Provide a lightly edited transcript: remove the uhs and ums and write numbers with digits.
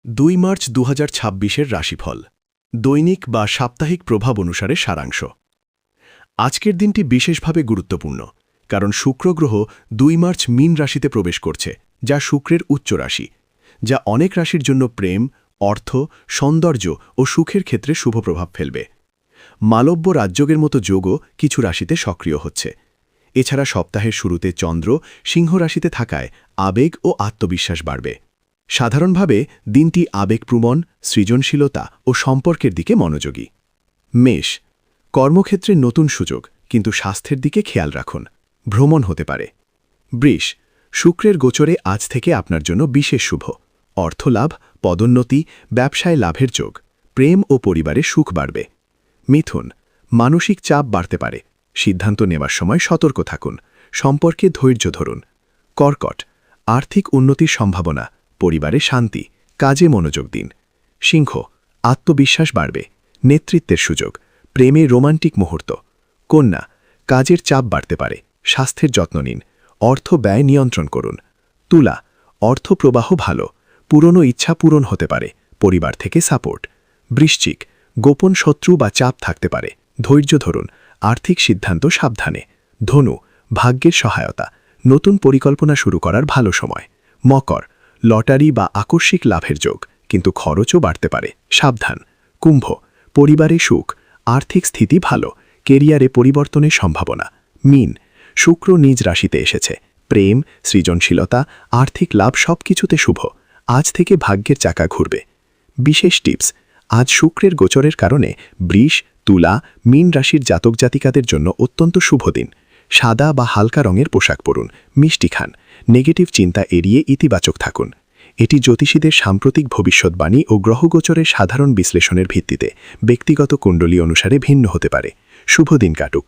২ March ২০২৬-এর রাশিফল দৈনিক বা সাপ্তাহিক প্রভাব অনুসারে সারাংশ। আজকের দিনটি বিশেষভাবে গুরুত্বপূর্ণ, কারণ শুক্র গ্রহ ২ মার্চ মীন রাশিতে প্রবেশ করছে, যা শুক্রের উচ্চ রাশি, যা অনেক রাশির জন্য প্রেম, অর্থ, সৌন্দর্য ও সুখের ক্ষেত্রে শুভ প্রভাব ফেলবে। মালব্য রাজযোগের মতো যোগও কিছু রাশিতে সক্রিয় হচ্ছে। এছাড়া সপ্তাহের শুরুতে চন্দ্র সিংহ রাশিতে থাকায় আবেগ ও আত্মবিশ্বাস বাড়বে। সাধারণভাবে দিনটি আবেগপ্রবণ, সৃজনশীলতা ও সম্পর্কের দিকে মনোযোগী। মেষ, কর্মক্ষেত্রে নতুন সুযোগ, কিন্তু স্বাস্থ্যের দিকে খেয়াল রাখুন। ভ্রমণ হতে পারে। বৃষ, শুক্রের গোচরে আজ থেকে আপনার জন্য বিশেষ শুভ। অর্থলাভ, পদোন্নতি, ব্যবসায় লাভের যোগ, প্রেম ও পরিবারে সুখ বাড়বে। মিথুন, মানসিক চাপ বাড়তে পারে। সিদ্ধান্ত নেওয়ার সময় সতর্ক থাকুন। সম্পর্কে ধৈর্য ধরুন। কর্কট, আর্থিক উন্নতির সম্ভাবনা, পরিবারে শান্তি, কাজে মনোযোগ দিন। সিংহ, আত্মবিশ্বাস বাড়বে, নেতৃত্বের সুযোগ, প্রেমে রোমান্টিক মুহূর্ত। কন্যা, কাজের চাপ বাড়তে পারে, স্বাস্থ্যের যত্ন নিন, অর্থ ব্যয় নিয়ন্ত্রণ করুন। তুলা, অর্থ প্রবাহ ভালো, পুরনো ইচ্ছা পূরণ হতে পারে, পরিবার থেকে সাপোর্ট। বৃশ্চিক, গোপন শত্রু বা চাপ থাকতে পারে, ধৈর্য ধরুন, আর্থিক সিদ্ধান্ত সাবধানে। ধনু, ভাগ্যের সহায়তা, নতুন পরিকল্পনা শুরু করার ভালো সময়। মকর, লটারি বা আকস্মিক লাভের যোগ, কিন্তু খরচও বাড়তে পারে, সাবধান। কুম্ভ, পরিবারে সুখ, আর্থিক স্থিতি ভালো, কেরিয়ারে পরিবর্তনের সম্ভাবনা। মীন, শুক্র নিজ রাশিতে এসেছে, প্রেম, সৃজনশীলতা, আর্থিক লাভ সবকিছুতে শুভ। আজ থেকে ভাগ্যের চাকা ঘুরবে। বিশেষ টিপস, আজ শুক্রের গোচরের কারণে বৃষ, তুলা, মীন রাশির জাতক জাতিকাদের জন্য অত্যন্ত শুভ দিন। সাদা বা হালকা রঙের পোশাক পরুন, মিষ্টি খান, নেগেটিভ চিন্তা এড়িয়ে ইতিবাচক থাকুন। এটি জ্যোতিষীদের সাম্প্রতিক ভবিষ্যৎবাণী ও গ্রহগোচরের সাধারণ বিশ্লেষণের ভিত্তিতে ব্যক্তিগত কুণ্ডলী অনুসারে ভিন্ন হতে পারে। শুভ দিন কাটুক।